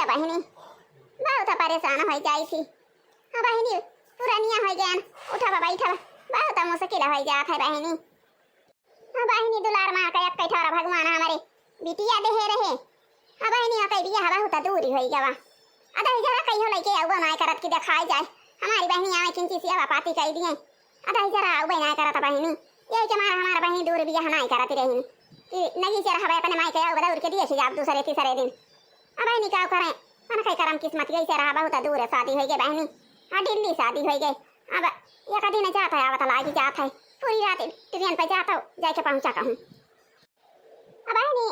बहिनी बहुत परेशान हो जाई थी। हाँ बहिनी पुरानिया हो गया उठा बैठा बहुत मुश्किल हो जात है बहिनी। हाँ बहिनी दुलार माँ का एक ठौरा भगवान हमारे बिटिया देहे रहे। हाँ बहिनी कई बिया बहुत दूरी हो गवा अदा जरा कहीं हो लइके आउ ना करत की दिखाई जाए हमारी बहनी आवे किंची सेवा पाती कह दिए अदा जरा आउ ना करत बहिनी ये जमाना हमारा बहनी दूर बिया ना करत रही कि नहीं चल हवे अपने माई के आउ बदौर के दिए छी आप दूसरे तीसरे दिन अब बहनी क्या करें मन कई करम किस्मत गई से रहा बहुत दूर शादी हो गई बहनी। हाँ दिल्ली शादी हो गई अब एक दिन जाता है आवत लागी जाता है पूरी रात ट्रेन पे जाता हूँ जाके पहुँचा कहूँ। अब बहनी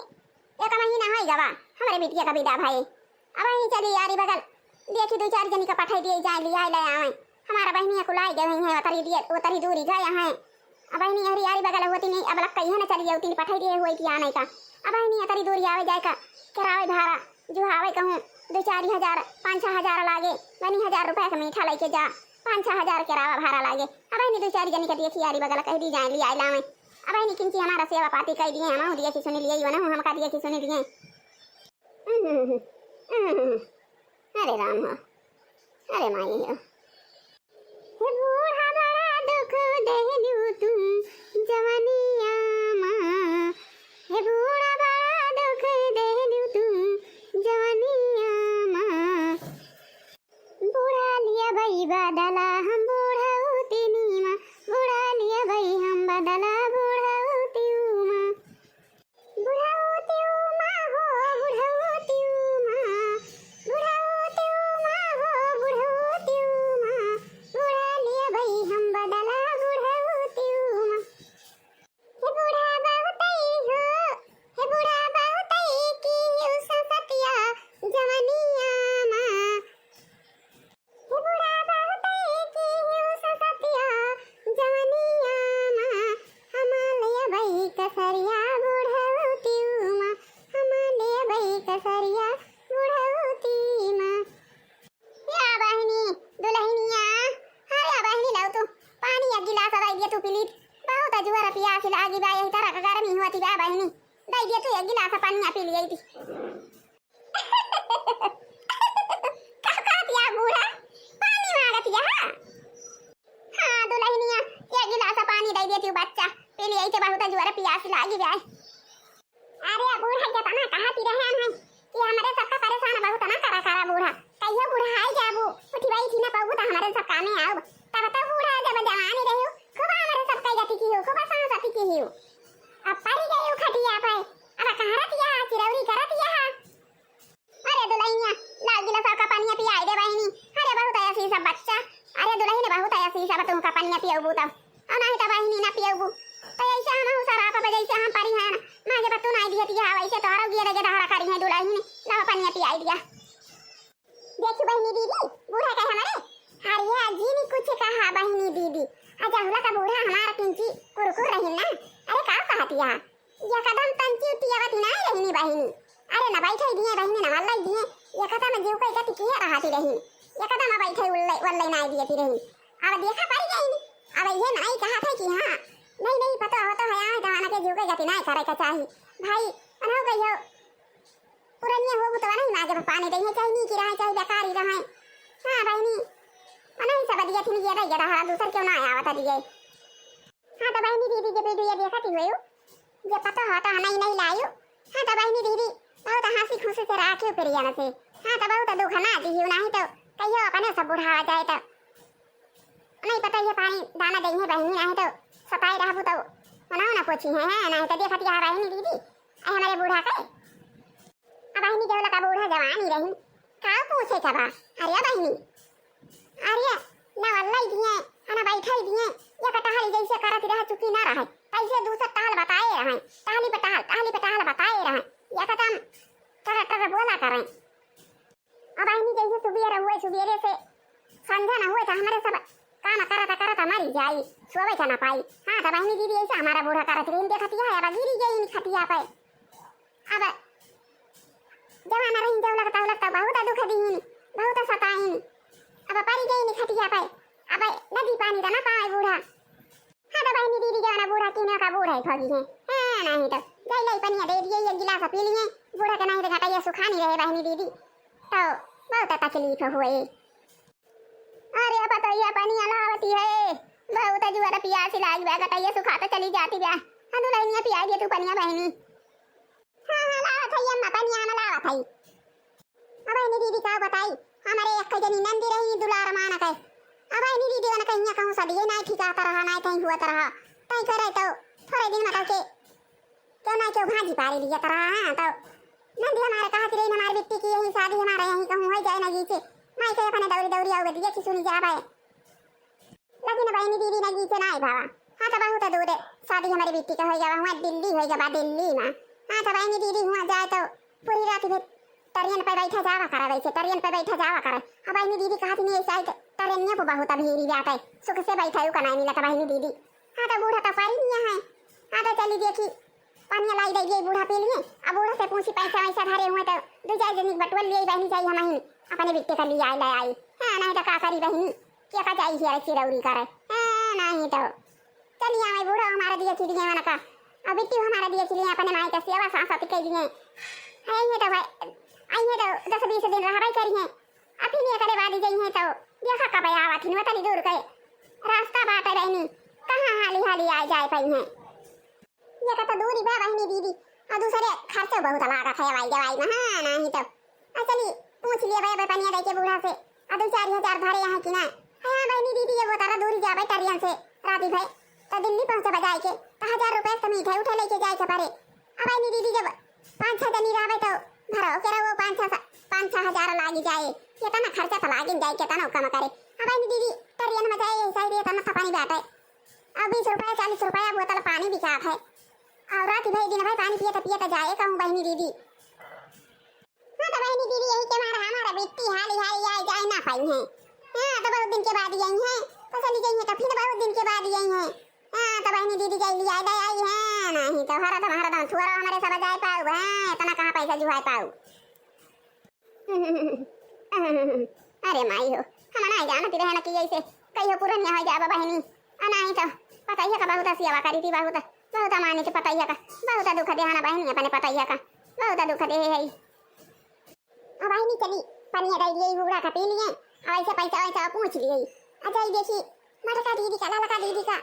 एक महीना हो गवा हमारे बिटिया का विदा भाई अब बहनी चली यारी बगल देखी दो चार जनी का पठाई दिए जाए लिया ले आवे हमारा बहनिया को लाई गए हैं उतरी दिए उतरी दूरी गए हैं। अब बहनी हरी यारी बगल होती नहीं अब लगता है ना चली जाती पठाई दिए हुई कि आने का अब बहनी उतरी दूरी आवे जाए का किराए भाड़ा जो आवे कहूँ 2-4 हजार 5-6 हजार लागे बनी 1000 रुपये का मीठा लेके जा 5-6 हजार किराया भाड़ा लागे। अब बहनी 2-4 जनी का देखी यारी बगल कह दी जाए लिया लावे अब बहनी किंची हमारा सेवा पाती कह दिए हम दिए कि सुनी लिए ना हम का दिए कि सुनी दिए। अरे राम हो अरे माई हो बूढ़ा बड़ा दुख देलू तुम जवानिया माँ हे बूढ़ा बड़ा दुख देलू तुम जवानिया माँ बूढ़ा लिया भाई बदला हम बूढ़ा होती नी माँ बूढ़ा लिया भाई हम बदला बूढ़ा होती माँ बूढ़ा होती माँ हो बूढ़ा होती माँ बूढ़ा होती माँ हो बूढ़ा होती माँ बूढ़ा लिया भाई हम बदला बूढ़ा होती माँ हे बूढ़ा बहुतई हो हे बूढ़ा बहुतई की सतिया जवानिया माँ हे बूढ़ा बहुतई की सतिया जवानिया माँ हमारे भाई कसरिया बूढ़ा होती माँ हमारे भाई कसरिया बूढ़ा होती माँ। या बहनी दुल्हनिया हाँ या बहनी लाओ तू पानी एक गिलास दे दिया तू पी ली बहुत जुआर प्यास लागी बा यही तरह गर्मी होती बा बहनी दे दिया तू एक गिलास पानी पी ली थी कहतिया बूढ़ा पानी मांगतिया हाँ दुल्हनिया एक गिलास पानी दे दिया तू बच्चा पी ली तो बहुत जुआर प्यास लागी बा। अरे बूढ़ा जतना कहती रहे हैं कि हमारे सबका परेशान बहुत ना करा बूढ़ा कहियो बूढ़ा आई जाबू उठी भाई थी ना पाबू तो हमारे सब कामे आओ तब तो बूढ़ा जब जवानी रही हो खूब हमारे सब कई जाती की हो खूब सांस आती की हो अब पारी गई खटिया पे अब कहां रतिया चिरौरी करतिया। अरे दुल्हनिया लागी ला सबका पानी पिया दे बहनी अरे बहुत ऐसी सब बच्चा अरे दुल्हन बहुत ऐसी सब तुम का पानी पियाबू तो और नहीं तो बहनी ना पियाबू तो ऐसे हम सारा पे जैसे हम पारी है ना मां के बतू नहीं दिया वैसे तो और गिरे जदा हरा करी है दुल्हन ला पानी पिया दिया। देखी बहनी दीदी बूढ़ा कहे हमारे अरे जी ने कुछ कहा बहनी दीदी आजा हुला का बूढ़ा हमारा किंची कुरकुर रही ना अरे का कहतिया ये कदम तंची उतियावती ना रही बहनी अरे ना बैठे दिए बहनी ना वल्लाई दिए ये कदम जीव कोई गति किया रहती रही ये कदम बैठे वल्लाई ना दिए रही अब देखा पड़ गई अब ये नहीं कहा था कि हां नहीं पता होता है यहाँ जमाना के जीव कोई गति नहीं करे का चाहिए भाई अनहो कहियो पुरानिया हो तो नहीं ना जब पानी देंगे चाहिए नहीं कि रहे चाहिए बेकारी रहे। हाँ बहनी नहीं सब दिया थी ये रह रहा दूसर क्यों ना आया बता दिए। हाँ तो बहनी दीदी जब वीडियो देखती हुई ये पता होता है नहीं लायो। हाँ तो बहनी दीदी बहुत हंसी खुशी से राखी फिर जाना से हाँ तो बहुत दुख ना दी नहीं तो कहियो अपने सब बुढ़ा जाए तो नहीं पता ये पानी दाना देंगे बहनी नहीं तो सताई रहबू तो मनाओ ना पूछी है नहीं तो देखती है बहनी दीदी हमारे बूढ़ा के बहनी जो लगा बूढ़ा जवानी रही का पूछे कबा अरे बहनी अरे ना वल्लाई दिए ना बैठाई दिए ये कटहल जैसे करत रह चुकी ना रहे कैसे दूसरा ताल बताए रहे ताली पे ताल बताए रहे ये कदम कर बोला करें। अब बहनी जैसे सुबेरे से संध्या ना हुए तो हमारे सब काम करता मरी जाई सोवे का ना पाई। हाँ तो बहनी दीदी ऐसा हमारा बूढ़ा करत रही देखती है अब गिरी गई खटिया पे अब जवाना रही जब लगता बहुत दुख दी बहुत सताई अब पड़ी गई खटिया पे अब नदी पानी तो ना पाए बूढ़ा। हाँ तो बहनी दीदी जवाना बूढ़ा तीनों का बूढ़ा ही ठगी है नहीं तो जैले पनिया दे दिए एक गिलास पी लिए बूढ़ा के नहीं तो घटाइए सुखा नहीं रहे बहनी दीदी तो बहुत तकलीफ हुए। अरे बताइए पानी अलावती है बहुत जुआरा पियास लाग बा कतैया सुखाता चली जाती बा हदू लइनिया पिया दे तू पनिया बहनी। हां हां लावत है अम्मा पनिया में लावत है। अब आई दीदी का बताई हमारे एक जनी नंदी रही दुलार माना के अब आई दीदी वन कहिया कहूं सदी नहीं ठिका रहा नहीं कहीं हुआ रहा तई करे तो थोड़े दिन में के क्यों ना क्यों भाजी पारी लिया तरह तो नंदी हमारे कहा कि हमारे बिट्टी की यही शादी हमारे यहीं कहूं हो जाए ना जी से मैं के अपने दौड़ी दौड़ी आओगे दिया कि सुनी जा पाए लेकिन बहनी दीदी ना जी से ना भावा। हां तो बहुत दूर शादी हमारी बिट्टी का हो जावा हुआ दिल्ली हो जावा दिल्ली में। हां तो बहनी दीदी हुआ जाए तो पूरी रात भी तरियन पे बैठा जावा करे वैसे तरियन पे बैठा जावा करे। अब बहनी दीदी कहा थी नहीं ऐसा तरियन पे बहुत भीड़ जाता है सुख से बैठा है का नहीं मिला था बहनी दीदी। हां तो बूढ़ा तो पाई नहीं है। हां तो चली देखी पानी लाई दे गई बूढ़ा पी लिए अब बूढ़ा से पूछी पैसा वैसा धरे हुए तो दो चार जनी बटुआ लिए बहनी चाहिए हम अपने बिट्टे का लिए आई लाई। हां नहीं तो का करी बहनी क्या का चाहिए रे चिरौरी करे। हां नहीं तो चलिए आए बूढ़ा हमारा दिया चिड़िया मन का अब बिट्टी हमारा दिया चिड़िया अपने माई का सेवा सांस के लिए है ये तो भाई आई है तो 10-20 दिन रहा भाई करी है अभी नहीं करे वाली गई है तो देखा कब आवा थी वतनी दूर के रास्ता बात रहनी कहां हाली हाली आ जाए पई है ये का तो दूरी बा बहनी दीदी और दूसरे खर्चा बहुत लगा है भाई दवाई में। हां नहीं तो चली पूछ लिए भाई पनिया दे के बूढ़ा से और 2-4 भरे यहाँ की ना। हां बहनी दीदी ये वो तारा दूरी जा भाई टरियन से राती भाई तो दिल्ली पहुंचे बजाए के तो 1000 रुपए तो मीठे उठे लेके जाए के परे। अब बहनी दीदी जब 5-6 जनी रहबे तो भरो के वो 5-6 हजार लागी जाए ये तना खर्चा तो लागिन जाए के तना कम करे। अब बहनी दीदी टरियन में जाए ऐसा ही तना पानी बैठे अब 20 रुपए 40 रुपए बोतल पानी बिकात है और रात भाई दिन भाई पानी पिए तो जाए कहूं बहनी दीदी। हां तो बहनी दीदी यही के मारा हमारा बेटी हाली हाली आए जाए ना पाई है। हां तो बहुत दिन के बाद आई है तो चली गई है तो फिर बहुत दिन के बाद आई है। हां तो बहनी दीदी गई लिया आई है नहीं तो हमारा तो थोड़ा हमारे सब जाए पाऊ है इतना कहां पैसा जुहाए पाऊ। अरे माई हो हम ना जानती रहना कि ऐसे कहियो पुरनिया हो जाबा बहनी नहीं तो पता ही का बहुत सेवा करी थी बहुत माने के पता ही का बहुत दुख दे हाना बहनी अपने पता ही का बहुत दुख दे है। अब बहनी चली पनिया दे दिए बूढ़ा का पी लिए और ऐसे पैसा वैसा पूछ लिए अजय देखी मटका दीदी का ललका दीदी का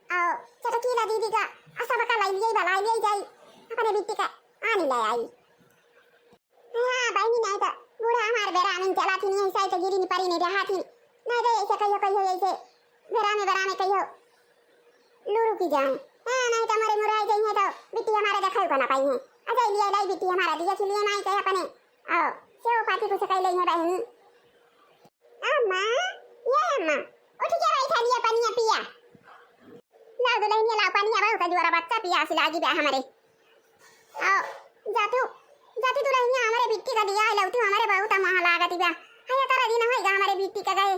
और चटकीला दीदी का सब का लाई लिए भलाई ले जाई अपने बिट्टी का आनी ले आई। हां बहनी नहीं तो बूढ़ा हमारे बेरा में चला थी नहीं ऐसा तो गिरी नहीं परी नहीं रहा थी नहीं तो ऐसे कहियो ऐसे बेरा में कहियो लूरू की जाए। हां नहीं तो हमारे मुराई गई है तो बिट्टी हमारे देखा ही ना पाई है अजय लिए लाई बिट्टी हमारा दिया छी लिए नहीं कहे अपने आओ सेव पाती कुछ कह ले है बहनी। अम्मा ये अम्मा उठ के बैठा लिया पनिया पिया ला दो लइनिया ला पनिया बहुत जोरा बच्चा पिया से लागी बा हमारे आओ जातू तू लइनिया हमारे बिट्टी का दिया ला तू हमारे बहुत महा लागती बा हया तारा दिन होएगा हमारे बिट्टी का गए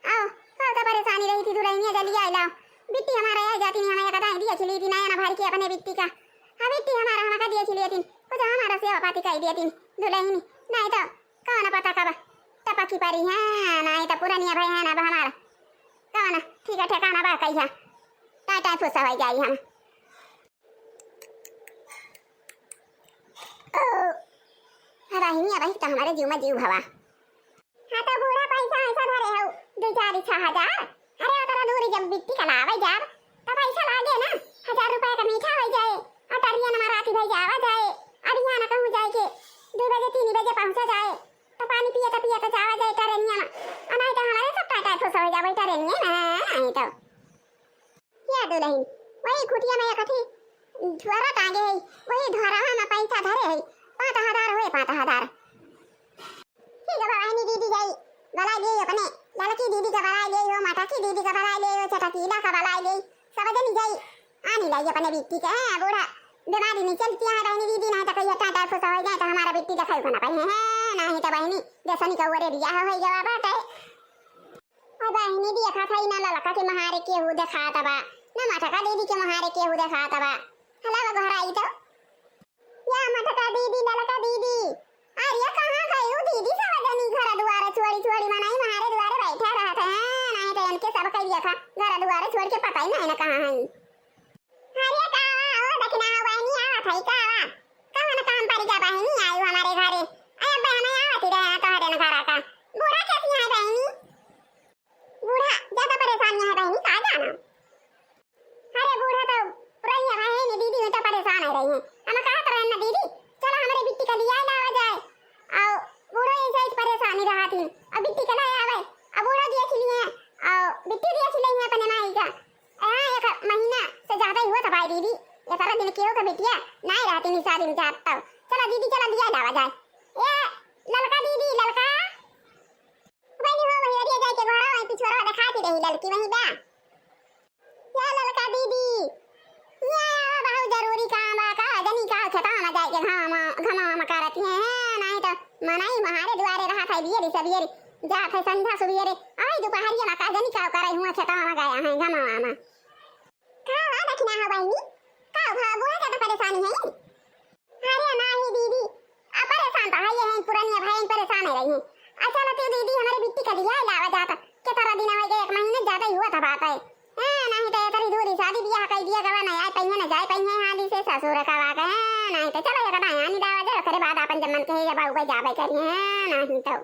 आओ बहुत परेशानी रही थी तू लइनिया जल्दी आ लाओ बिट्टी हमारा आ जाती नहीं हमें कदा दिया चली थी नया ना भर के अपने बिट्टी का हां बिट्टी हमारा हम का दिया चली थी कुछ हमारा सेवा पाती कह दिया थी दुल्हन नहीं तो कौन पता कब टपकी परी है नहीं तो पुरानिया भाई है ना हमारा कौन ठीक है ठिकाना बा कहिया टाटा फुसा हो जाई हम भाई तो हमारे जीव में जीव हवा। हां तो बूढ़ा पैसा ऐसा धरे हो 2-4 हजार अरे उतना दूरी जब बिट्टी का लावे जब तो पैसा लागे ना 1000 रुपए का मीठा हो जाए और टरियन में राती भाई जावा जाए और यहाँ ना कहूं जाए के 2 बजे 3 बजे पहुंचा जाए तो पानी पिए तो जावा जाए टरियन में और नहीं तो हमारे सब टाटा फुसा हो जाए टरियन में नहीं तो क्या दुल्हन वही खुटिया में कथी धुआरा टांगे है वही धुआरा में पैसा धरे है 5000 हुए 5000 ठीक है बहनी दीदी गई बलाई गई अपने लड़की दीदी का बलाई गई हो माता की दीदी का बलाई गई हो चटकीला का बलाई गई सब जनी गई आनी लाई अपने बिट्टी के है बूढ़ा बीमारी नहीं चलती है बहनी दीदी नहीं तो कहियो टाटा फुसा हो जाए तो हमारा बिट्टी देखा होना पाई है नहीं तो बहनी जैसनी का वरे रिया हो जवाब बात है और बहनी दी खा था ना ललका के महारे के हु देखा तबा ना माता का दीदी के महारे के हु देखा तबा हला घर आई तो या माता का दीदी ललका दीदी अरे कहां गई हो दीदी सब जनी घर द्वार छोड़ी मनाई महारे द्वार बैठा रहता है नहीं तो इनके सब कह दिया था घर द्वार छोड़ के पता ही नहीं ना कहां है। अरे का ओ दक्षिणा बहनी आ थई का कहां ना काम पड़ी जा बहनी आई हमारे घरे अरे बहन आवती रहे तो थी अब बिट्टी कला आवे अब ओरा दिया खिली है और बिट्टी दिया खिलाई है अपने माई का एक महीना से ज्यादा ही हुआ था भाई दीदी ये सारा दिन क्यों का बिटिया नहीं रहती नहीं सारी में जाता चला दीदी चला दिया लावा जाए ए ललका दीदी ललका भाई हो भैया दिया जाए के घोड़ा वहीं पिछवाड़ा दिखाती रही ललकी वहीं बा या ललका दीदी या बहुत जरूरी काम आ का जनी का खेता में जाए के घमा करती है नहीं तो मनाई महारे द्वारे रहा था बियरी सबियरी जा थे संध्या सुबियरे आई दोपहरिया में का जनी का करे हुआ खेता में गया है घमा में का देखना है बहनी का भागो है तो परेशानी है अरे नहीं दीदी आप परेशान तो है ये हैं पुरानी भाई परेशान है रही हैं अच्छा लगती दीदी हमारे बिट्टी का दिया लावा जाता के तरह दिन हो गए एक महीने ज्यादा ही हुआ था बात है नहीं तो तरी दूरी शादी ब्याह कई दिया गवा नहीं आए पहिए न जाए पहिए हाली से ससुर का वाग है नहीं तो चलो कदा यानी दावा जा करे बाद अपन जमन के या बाऊ भाई जावे करिए नहीं तो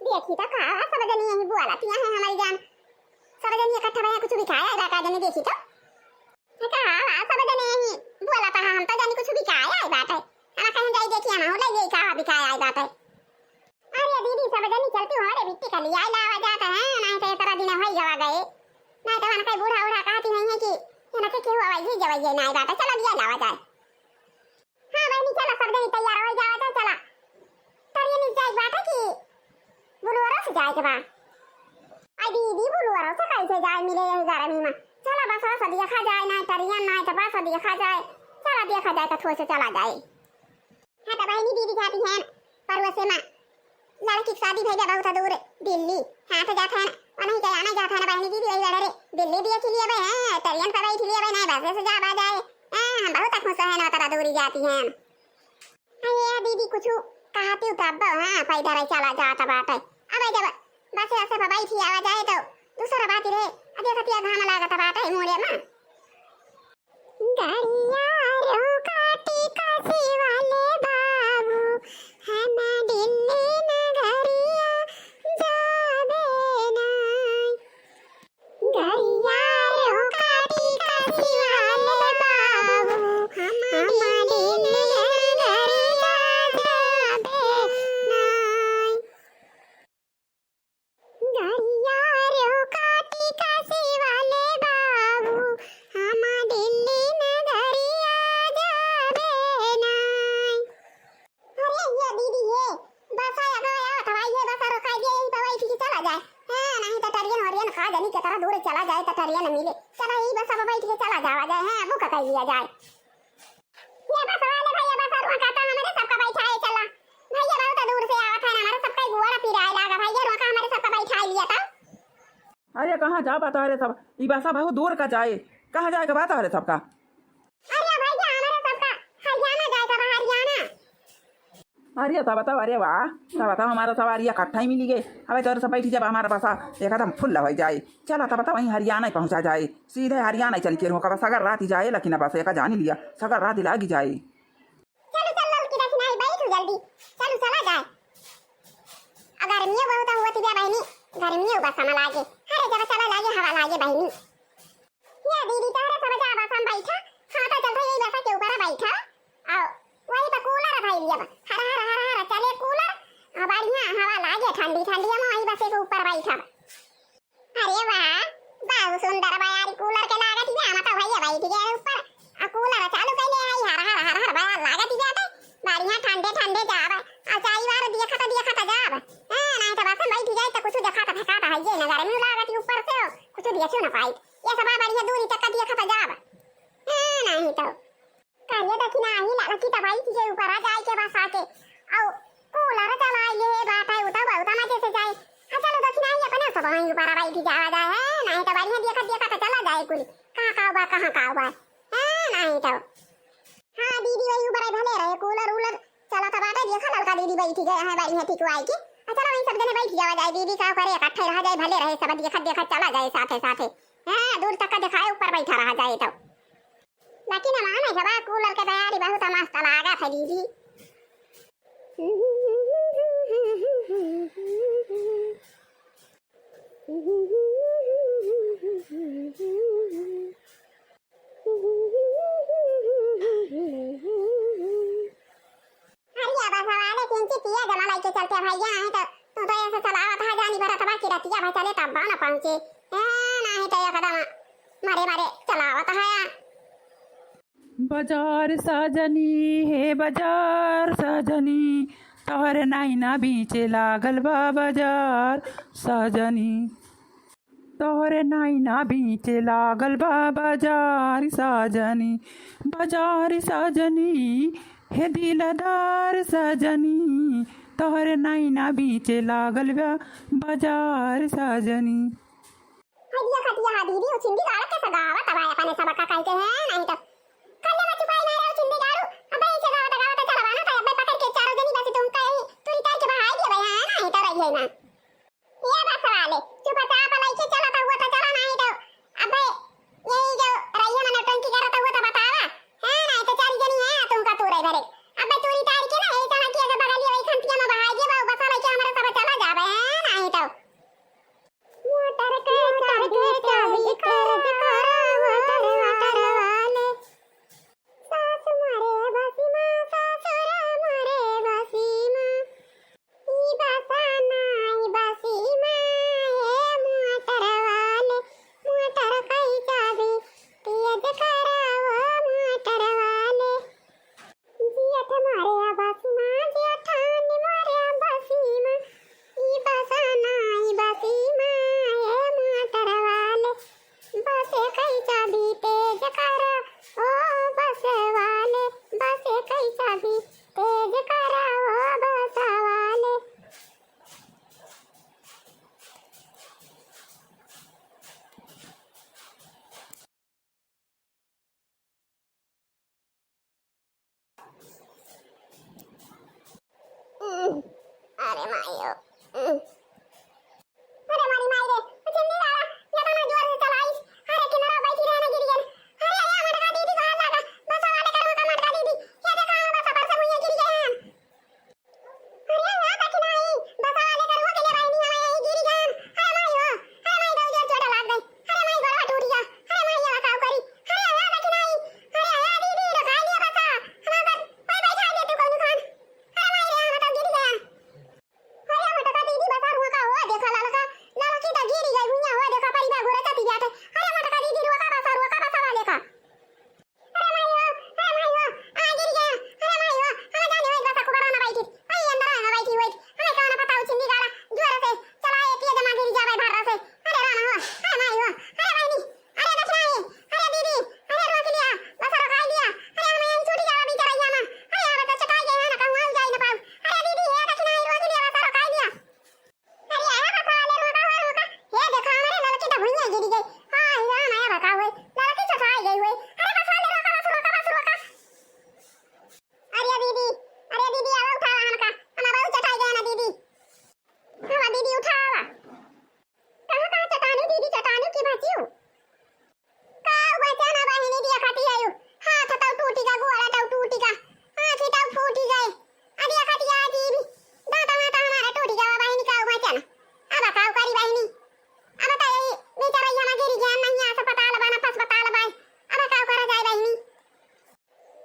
देखी तो का सब जनी यही बुआला तिया है हमारी जान सब जनी इकट्ठा भैया कुछ भी खाया है का जनी देखी तो का सब जनी यही बुआला तो हम तो जानी कुछ भी खाया है बात है हम कहीं जाई देखी हम हो ले गई का भी खाया है बात है अरे दीदी सब जनी चलती हमारे बिट्टी का लिया लावा जाता है नहीं तो तरह दिन होई गवा गए नहीं तो कई बूढ़ा उड़ा कहती नहीं है कि ना के हुआ वही जवैये नहीं बात चला दिया लावा जाए हां बहनी चला सब जनी तैयार हो जावा जाए चला तरिए नहीं जाए बात है कि बुलवारा से जाए के बा आई दीदी बुलवारा से कैसे जाए मिले यही गरमी में चला बस सब देखा जाए ना तरिया ना तो बस देखा जाए चला देखा जाए तो थोड़ा से चला जाए हां तो बहनी दीदी जाती है परवसे में लड़की की शादी भेजा बहुत दूर दिल्ली हां तो जाता है नहीं क्या आना जाता है ना बहनी दीदी वही रे दिल्ली दिए के लिए भाई है तरियन पर वही लिए भाई नहीं बस से जा बा जाए हम बहुत खुश है ना तरह दूरी जाती हैं अरे दीदी कुछ कहती तब हां पैदा रही चला जाता बात है अब जब बस ऐसे भाई थी आवा जाए तो दूसरा बात रे देखती है घाम लागत बात है मोरे में गाड़िया रो काटी कासी वाले बाबू हम दिल्ली नगरिया जाबे नहीं गाड़िया रो काटी कासी वाले बाबू हम दिल्ली नगरिया जाबे नहीं गाड़िया रो काटी कासी वाले बाबू हम दिल्ली नगरिया जाबे नहीं अरे ये दीदी ये बस आया गया तो भाई ये बस रोका दे यही दवाई ठीक चला जाए हां नहीं तो टरियन हरियन खा जानी के तरह दूर चला जाए तो टरियन मिले चला यही बस अब बैठ के चला जावा जाए हां बुक कर लिया जाए ये बस वाले भैया बस रोका था हमारे सबका बैठाए चला भैया बहुत दूर से आवा था हमारा सबका गुवारा पिराए लगा भैया रोका हमारे सबका बैठा लिया था अरे कहाँ जा पाता है सब ई बासा बहुत दूर का जाए कहाँ जाए का बात है सबका अरे भैया हमारे सबका हरियाणा जाए था हरियाणा अरे तब बताओ अरे वाह तब बताओ हमारा सवारी इकट्ठा ही मिली गए अबे तो सब बैठी जब हमारा बसा एकदम फुल हो जाए चला तब बताओ वहीं हरियाणा ही पहुँचा जाए सीधे हरियाणा चल के रोका बस अगर रात ही जाए लेकिन बस एक जान ही लिया सगर रात ही लागी जाए चलो चल लड़की देखना है बैठ जल्दी चलो चला जाए अगर मियो बहुत हुआ थी बहनी गर्मियों बस हम लागे अरे जब चला लागे हवा लागे बहनी ये दीदी तारे सब जा बस हम बैठा हाँ तो चल यही बस के ऊपर बैठा आओ वही तो कूलर है भाई लिया हरा हरा हरा हरा चले कूलर बढ़िया हवा लागे ठंडी ठंडी हम वही बस के ऊपर बैठा अरे वाह बहुत सुंदर बा यार कूलर के लागत है हम तो भैया बैठ गए ऊपर आ कूलर चालू कर ले आई हरा हरा हरा हरा लागत जाता बढ़िया ठंडे ठंडे जावे आ चाई बार देखा तो जावे नहीं तो बस बैठ जाए तो कुछ देखा तो फेंका है ये नजर में लागत ऊपर से कुछ देखो ना पाई ये सब बढ़िया दूरी तक देखा तो जावे नहीं तो कार्य दक्षिणा ही लड़की तो भाई के ऊपर आ जाए के बस आके आओ कूलर चला ये बात है उता बहुत मजे से जाए हाँ चलो दक्षिणा ही अपने सब वहीं ऊपर बैठ जावा जाए नहीं तो बढ़िया देखा तो चला जाए कुल कहाँ बा नहीं तो हाँ दीदी वही ऊपर भले रहे कूलर उलर चला तो बात है देखा लड़का दीदी बैठी गए हैं बढ़िया ठीक हुआ की चलो वहीं सब जने बैठ जावा जाए दीदी का करे इकट्ठे रह जाए भले रहे सब देखा चला जाए साथे साथे हाँ दूर तक का दिखाए ऊपर बैठा रहा जाए तो लेकिन हमारे सब कूलर के तैयारी बहुत मस्त लगा था दीदी तू तो ऐसे चलावत है जानी भरा तबा की रतिया भाई चले तब ना पहुंचे नहीं तो एकदम मारे मारे चलावत है। बाजार साजनी हे बाजार साजनी तोहरे नाइना बीचे लागल बा बाजार साजनी तोहरे नाइना बीचे लागल बा बाजार साजनी बाजार साजनी हे दिलदार साजनी तोहरे नाइना बीचे लागल बा बाजार साजनी। हदिया खतिया दीदी वो चिंदी गाड़ के सगावा तब आया अपने सबका कहते हैं नहीं तो कल में छुपाई ना रहो चिंदी गाड़ू अब ऐसे गावा चलवाना था अब पकड़ के चारों जनी बस तुम कहीं तुरी तार के बहाई दिए भाई है नहीं तो रही है ना ये बस वाले चुप चाप लेके चला था हुआ था चला नहीं तो अब यही जो रही है नौटंकी कर रहा हुआ था बतावा है नहीं तो चार जनी है तुमका तू रही भरे अब तुरी तार के ना ऐसा ना कि अगर बगल ये वही खंतिया में बहाई दिए बस लेके हमारा सब चला जावे है नहीं तो मोटर के चाबी कर दिखारा मोटर वाले सास मारे बसी मां ससुर मारे बसी मां ई बसा नाई बसी मां ये मोटर वाले मोटर कई चाबी तेज करावो मोटर वाले जियठ मारे बसी मां जेठानी मारे बसी मां ई बसा नाई बसी मां बस कई चाबी तेज करा ओ बस वाले बस कई चाबी तेज करा ओ बस वाले। अरे मायो अरे मारी माई रे चिंदी गाड़ा या तो ना जोर से चलाइस अरे किनारा बैठी रहने गिर गई अरे या मटका दीदी को हाथ लगा बस वाले करो का मटका दीदी ये देखा बस पर से मुझे गिर गए हैं अरे या देखी नहीं बस वाले करो के लिए भाई नहीं हमें गिर गए अरे माई दो चोट लग गई अरे माई गोड़ा टूट गया अरे माई ये बताओ करी अरे या देखी नहीं अरे या दीदी रखा लिया बस हमारा कोई बैठा दे तू कौन खान अरे माई रे हम तो गिर गए अरे मटका दीदी बता रुआ का हुआ देखा ललका ललकी तो गिर गई भुइया हुआ देखा परिवार घोड़ा चती जाते अरे मटका दीदी रुआ का बसा वाले का अरे माई आ गिर गया अरे माई हम जाने हुई बसा कुबरा ना बैठी आई अंदर ना बैठी हुई हमें कौन पता चिंदी गाड़ा जोर से चलाए पिए जमा गिर जावे भर से अरे रामा हो अरे माई अरे दीदी अरे दीदी अरे रोक लिया बसा रोक लिया अरे हमें यहीं छूट जावा बेचारा ना अरे अब तो चटाई गए ना कहूं जाई ना पाऊ अरे दीदी ये देखना रोक लिया बसा रोक लिया अरे आया बसा वाले रोका ये देखा हमारे लड़की तो भुइया गिर गई हां राम आया बता हुए लड़की चटाई गई हुई अरे बस वाले रोका अरे दीदी अब उठा हमका हम बहुत चटाई गए ना दीदी हां दीदी उठावा कहां चटानी दीदी चटानी की बचियो का बचा ना बहिनी दिया खाती आयु हाथ तो टूटी का गोड़ा तो टूटी का आंख तो फूटी गए अरे खाती आ दीदी दांत माता हमारा टूटी गया बहिनी का बचा ना अब काऊ करी बहिनी अब तो ये बेचारा यहाँ गिर गया नहीं आ अस्पताल बना अस्पताल बाई अब काऊ करा जाए बहिनी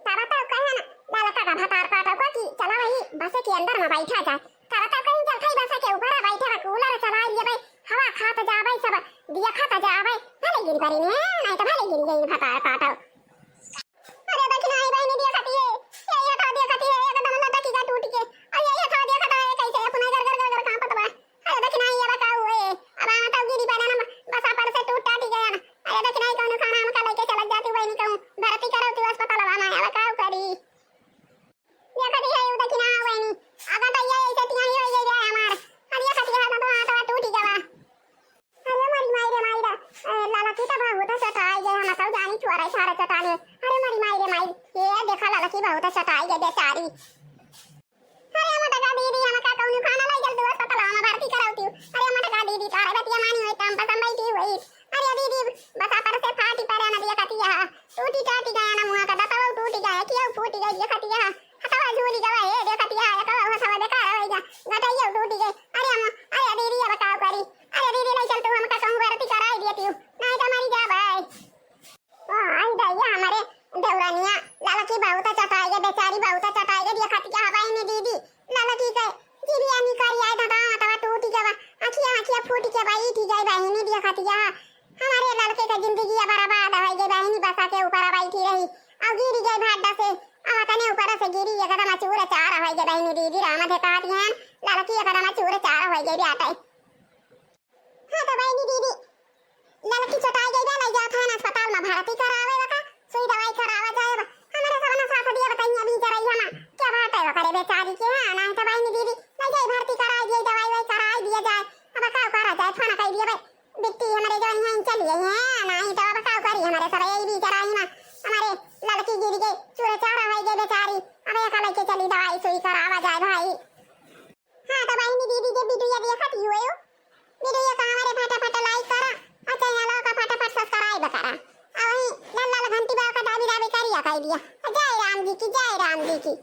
तारा तो कहे ना लालका का भतार पाटा को कि चला वही बस के अंदर में बैठा जाए तारा तो कहीं चल खाई बस के ऊपर बैठा कूलर चला लिए भाई हवा खाता जा भाई सब दिया खाता जा भाई भले गिर पड़ी नहीं तो भले गिर गई भतार पाटा अरे देखना आई बहिनी दिया खाती है ये था दिया खाती है एकदम लटकी का टूट के और ये था दिया खाता है कैसे अपना घर काम पतवा अरे देखना ये बताओ ए अब आना तो गिरी पड़ा ना बस पर से टूट टाटी गया ना अरे देखना ही कौन खाना हमका लेके चला जाती वही नहीं कहूं भर्ती करो तू अस्पताल वाला है बताओ करी ये कदी है ये देखना वही नहीं अगर तो ये ऐसे तिया ही हो गई हमार अरे ये कदी है तो हाथ टूट गया अरे मारी माई लाला की तो बहुत चटाई गए हम सब जानी चुरा सारा चटाने अरे मारी माई ये देखा लाला की बहुत चटाई गए बेचारी अरे मटका दीदी हमका कौन खाना लाई जल्दी अस्पताल में भर्ती कराउती अरे मटका दीदी तारे बतिया मानी होई तम पसंद बैठी हुई अरे दीदी बस पर से फाटी पड़े ना दिया कतिया टूटी टाटी गया ना मुंह का दतवा टूटी गया कि फूटी गई ये कतिया हतवा झूली गया ये देखतिया का हतवा देखा होइगा गटाइयो टूटी गई अरे दीदी अब का करी अरे दीदी ले चल तू हमका कहूं भर्ती कराई देती नहीं तो मरी जा भाई ओ आई दैया हमारे दीदी रामा देखाती हैं लड़की एकदम चूरे चार हो गई बेटा हां तो बहनी दीदी लड़की चटाई गई बे ले जा था ना अस्पताल में भर्ती करावे बका सुई दवाई करावा जाए हमारे सब ना साथ दिया बताइए अभी जरा हम क्या बात है करे बेचारी के हां ना तो बहनी दीदी ले जाए भर्ती कराई दिए दवाई वाई कराई दिया जाए अब का करा जाए थाना कह दिए भाई बिट्टी हमारे जो यहां चली गई है नहीं तो अब का करी हमारे सब यही भी जरा ही ना हमारे लड़की गिर गई चूरे चारा हो गई बेचारी अब एक लेके चली दवाई सुई करावा जाए भाई हां तो बहनी दीदी के वीडियो देखती हुए वीडियो का हमारे फटाफट लाइक करा अच्छा हेलो का फटाफट सब्सक्राइब करा और वही लाल लाल घंटी बाव का दाबी दाबी करिया कह दिया जय राम जी की